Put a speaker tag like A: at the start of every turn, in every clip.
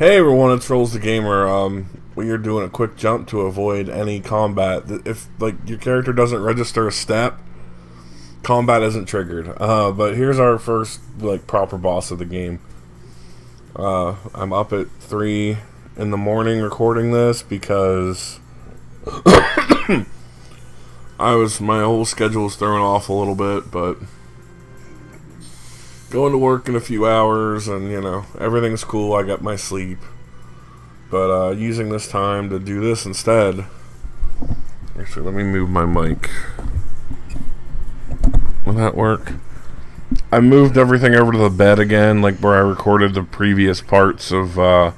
A: Hey everyone, it's Rolls the Gamer. We are doing a quick jump to avoid any combat. If like your character doesn't register a step, combat isn't triggered. But here's our first like proper boss of the game. I'm up at 3 in the morning recording this because my whole schedule was thrown off a little bit, but going to work in a few hours, and everything's cool. I got my sleep, but using this time to do this instead. Actually, let me move my mic. Will that work? I moved everything over to the bed again, like where I recorded the previous parts of the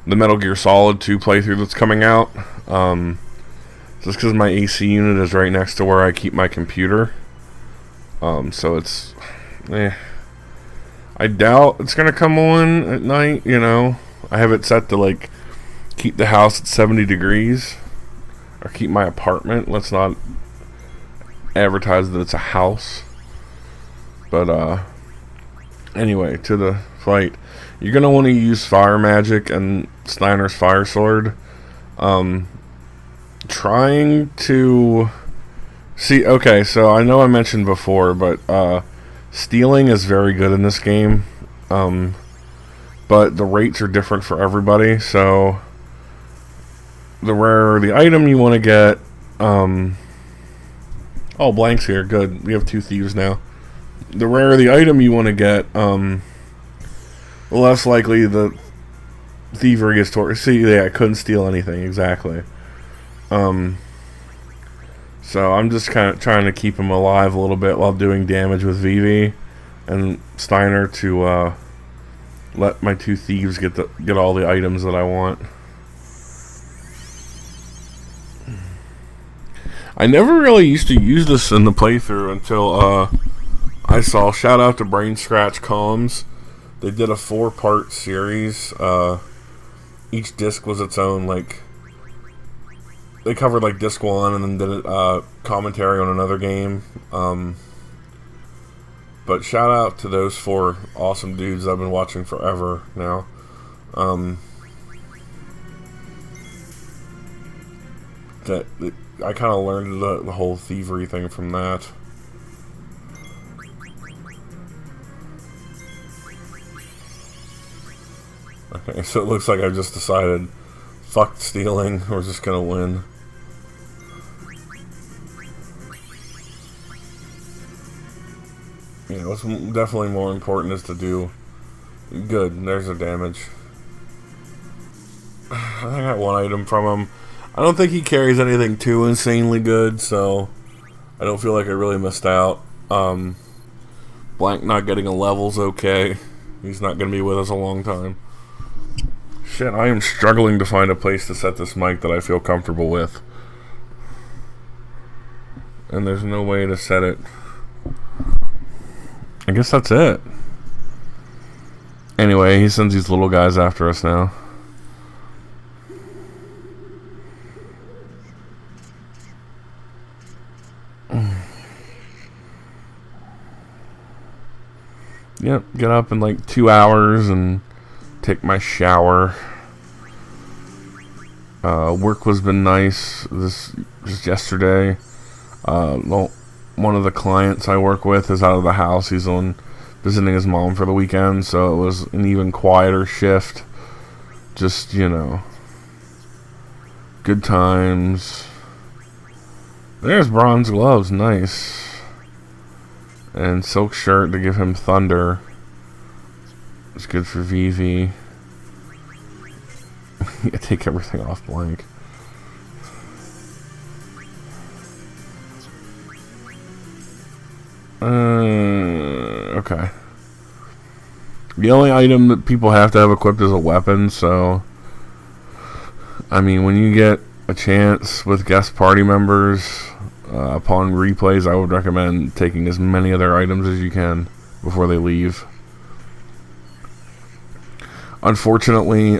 A: Metal Gear Solid 2 playthrough that's coming out. Just because my AC unit is right next to where I keep my computer. So it's I doubt it's gonna come on at night, I have it set to like keep the house at 70 degrees. Or keep my apartment. Let's not advertise that it's a house. But anyway, to the fight. You're gonna want to use fire magic and Steiner's fire sword. Trying to see, okay, so I know I mentioned before, but stealing is very good in this game, but the rates are different for everybody. So the rarer the item you want to get, oh, Blank's here, good, we have 2 thieves now. The rarer the item you want to get, the less likely the thievery is toward. See, yeah, I couldn't steal anything, exactly. So I'm just kind of trying to keep him alive a little bit while doing damage with Vivi and Steiner to let my 2 thieves get all the items that I want. I never really used to use this in the playthrough until I saw, shout out to Brain Scratch Comms. They did a 4-part series. Each disc was its own, like, they covered like disc 1 and then did commentary on another game. But shout out to those 4 awesome dudes I've been watching forever now. I kind of learned the whole thievery thing from that. Okay, so it looks like I've just decided, fuck stealing, we're just gonna win. What's definitely more important is to do good. There's the damage. I got 1 item from him. I don't think he carries anything too insanely good, so I don't feel like I really missed out. Blank not getting a level's okay. He's not gonna be with us a long time. Shit, I am struggling to find a place to set this mic that I feel comfortable with. And there's no way to set it. I guess that's it. Anyway, he sends these little guys after us now. Yep, get up in like 2 hours and take my shower. Work was been nice just yesterday. Well, one of the clients I work with is out of the house. He's on visiting his mom for the weekend, so it was an even quieter shift. Just, good times. There's bronze gloves, nice. And silk shirt to give him thunder. It's good for Vivi. Take everything off Blank. Okay. The only item that people have to have equipped is a weapon, so I mean, when you get a chance with guest party members, upon replays, I would recommend taking as many of their items as you can before they leave. Unfortunately,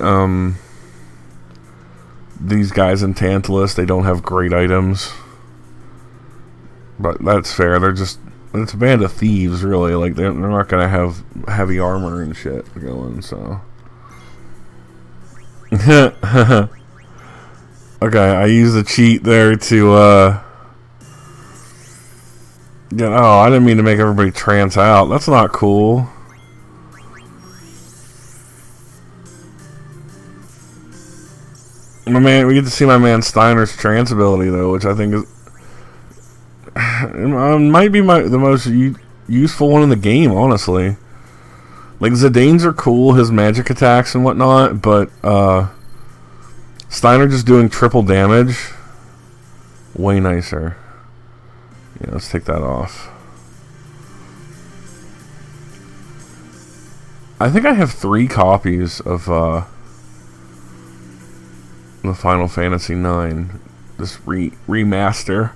A: these guys in Tantalus, they don't have great items. But that's fair. It's a band of thieves, really. Like, they're not going to have heavy armor and shit going, so. Okay, I used a cheat there to, get, oh, I didn't mean to make everybody trance out. That's not cool. My man, we get to see my man Steiner's trance ability, though, which I think is... might be the most useful one in the game, honestly. Like, Zidane's are cool, his magic attacks and whatnot, but, Steiner just doing triple damage, way nicer. Yeah, let's take that off. I think I have 3 copies of, the Final Fantasy IX, this remaster.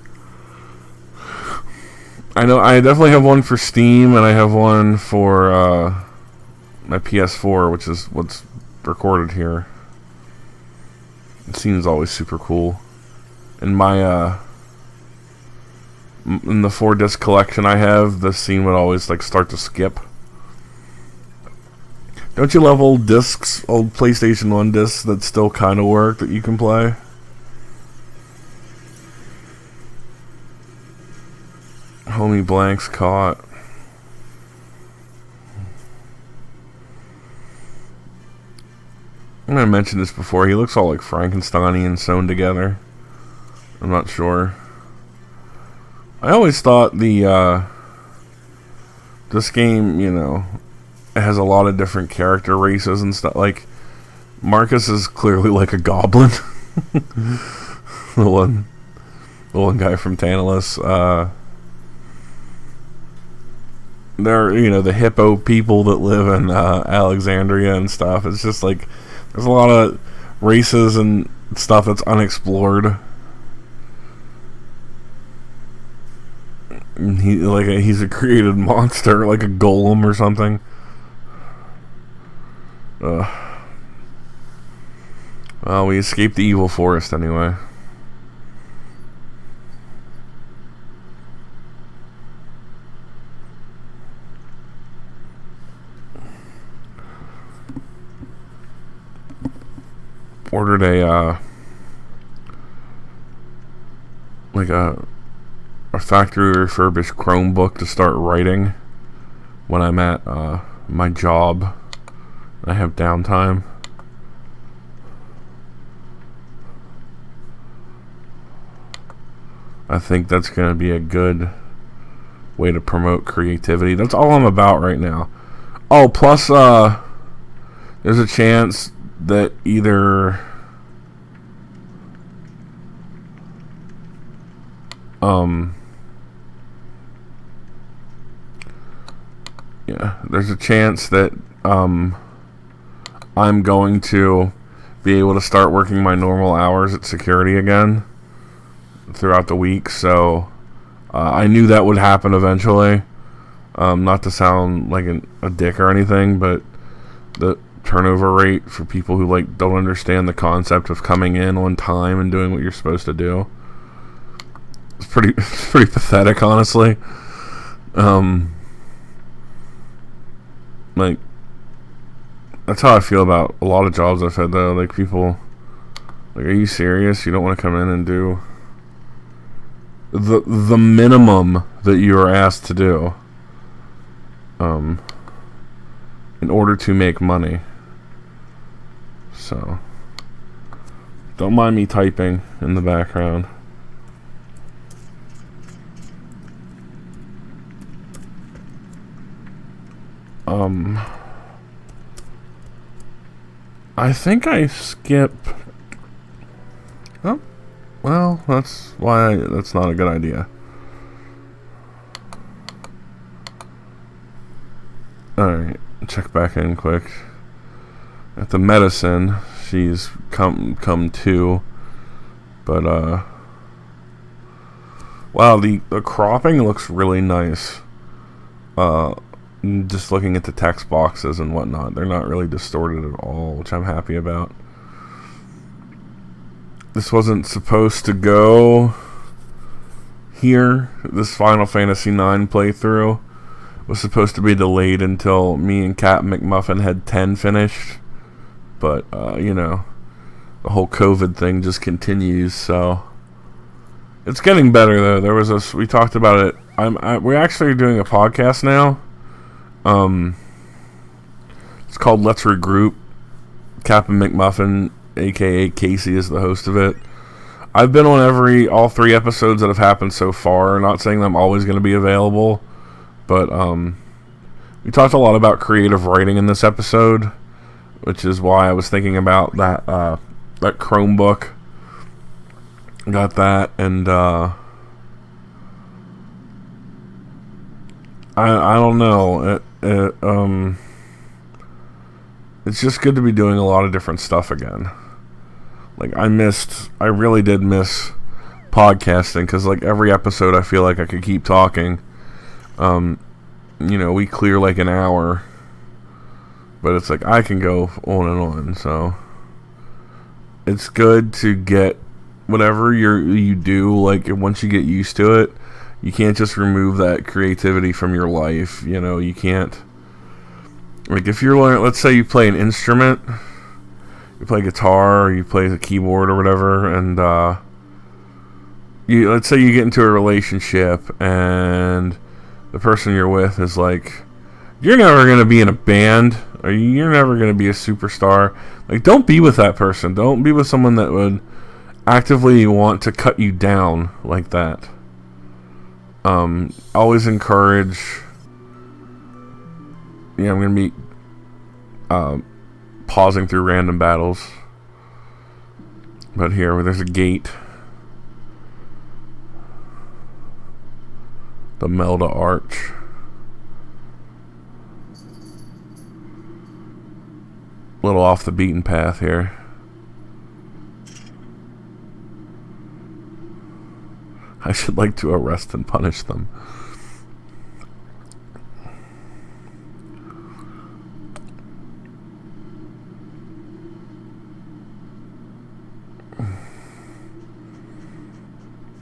A: I know I definitely have one for Steam, and I have one for, my PS4, which is what's recorded here. The scene is always super cool. In my in the 4-disc collection I have, the scene would always like start to skip. Don't you love old discs, old PlayStation 1 discs that still kind of work that you can play? Homie Blank's caught. I might have mentioned this before. He looks all like Frankenstein-y sewn together. I'm not sure. I always thought this game, you know, it has a lot of different character races and stuff. Like, Marcus is clearly like a goblin. the one guy from Tantalus. They're, you know, the hippo people that live in Alexandria and stuff. It's just like there's a lot of races and stuff that's unexplored. He's a created monster, like a golem or something. Well, we escaped the evil forest anyway. Ordered a factory refurbished Chromebook to start writing when I'm at my job. I have downtime. I think that's going to be a good way to promote creativity. That's all I'm about right now. Oh, plus there's a chance that either there's a chance that I'm going to be able to start working my normal hours at security again throughout the week, so I knew that would happen eventually. Not to sound like a dick or anything, but the turnover rate for people who like don't understand the concept of coming in on time and doing what you're supposed to do, it's pretty pathetic, honestly. Like, that's how I feel about a lot of jobs I've had, though. Like, people, like, are you serious? You don't want to come in and do the minimum that you are asked to do in order to make money. So, don't mind me typing in the background. I think I skip. Oh, well, that's not a good idea. Alright, check back in quick. At the medicine, she's come to, but wow, the cropping looks really nice. Just looking at the text boxes and whatnot, they're not really distorted at all, which I'm happy about. This wasn't supposed to go here. This Final Fantasy IX playthrough was supposed to be delayed until me and Captain McMuffin had 10 finished. But, you know, the whole COVID thing just continues. So it's getting better though. There was we talked about it. We're actually doing a podcast now. It's called Let's Regroup. Captain McMuffin, aka Casey, is the host of it. I've been on all 3 episodes that have happened so far. Not saying that I'm always going to be available, but we talked a lot about creative writing in this episode, which is why I was thinking about that Chromebook. Got that, and I don't know. It's just good to be doing a lot of different stuff again. Like, I really did miss podcasting, because like every episode I feel like I could keep talking. We clear like an hour, but it's like I can go on and on. So it's good to get whatever you do, like once you get used to it, you can't just remove that creativity from your life. You can't, like, if you're learning, let's say you play an instrument, you play guitar, or you play the keyboard or whatever, and let's say you get into a relationship and the person you're with is like, you're never going to be in a band, or you're never going to be a superstar. Like, don't be with that person. Don't be with someone that would actively want to cut you down like that. Always encourage. I'm going to be pausing through random battles. But here, where there's a gate. The Melda Arch. A little off the beaten path here. I should like to arrest and punish them.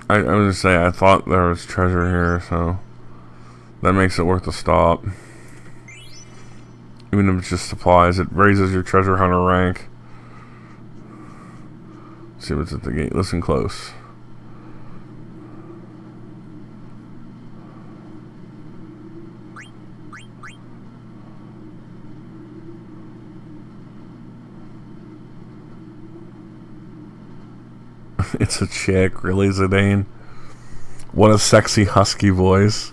A: I was just saying, I thought there was treasure here, so that makes it worth a stop. Even if it's just supplies, it raises your treasure hunter rank. Let's see what's at the gate. Listen close. It's a chick, really, Zidane? What a sexy husky voice.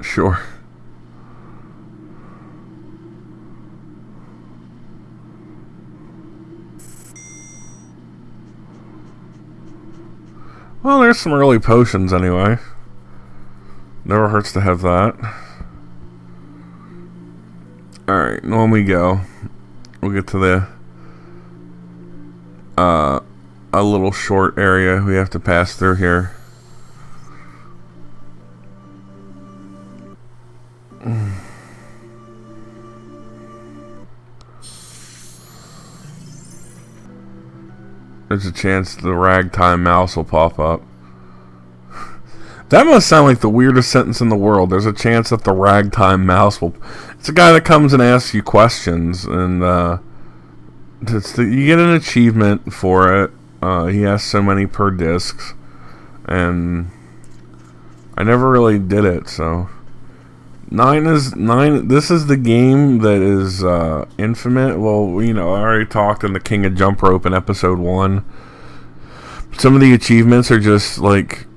A: Sure. Well, there's some early potions anyway. Never hurts to have that. Alright, on we go. We'll get to the a little short area we have to pass through here. There's a chance the ragtime mouse will pop up. That must sound like the weirdest sentence in the world. There's a chance that the ragtime mouse will... It's a guy that comes and asks you questions, and you get an achievement for it. He has so many per discs, and I never really did it, so... 9. This is the game that is infamous. Well, I already talked in the King of Jump Rope in episode 1. Some of the achievements are just like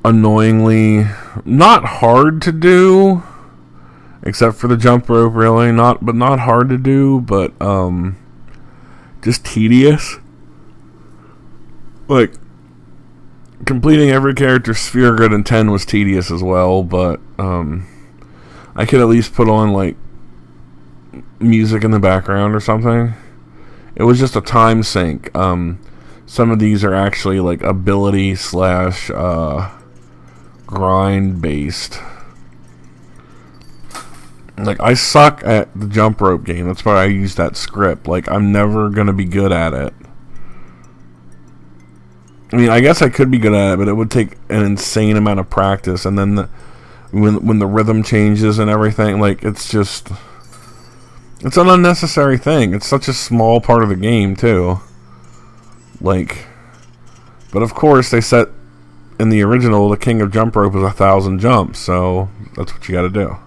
A: annoyingly not hard to do, except for the jump rope, really. Not hard to do, but just tedious. Like completing every character's sphere grid in 10 was tedious as well, but I could at least put on like music in the background or something. It was just a time sink. Some of these are actually like ability / grind based. Like, I suck at the jump rope game. That's why I use that script. Like, I'm never gonna be good at it. I mean, I guess I could be good at it, but it would take an insane amount of practice. And then when the rhythm changes and everything, like, it's just... It's an unnecessary thing. It's such a small part of the game, too. Like... But of course, they set... In the original, the king of jump rope is 1,000 jumps, so that's what you gotta do.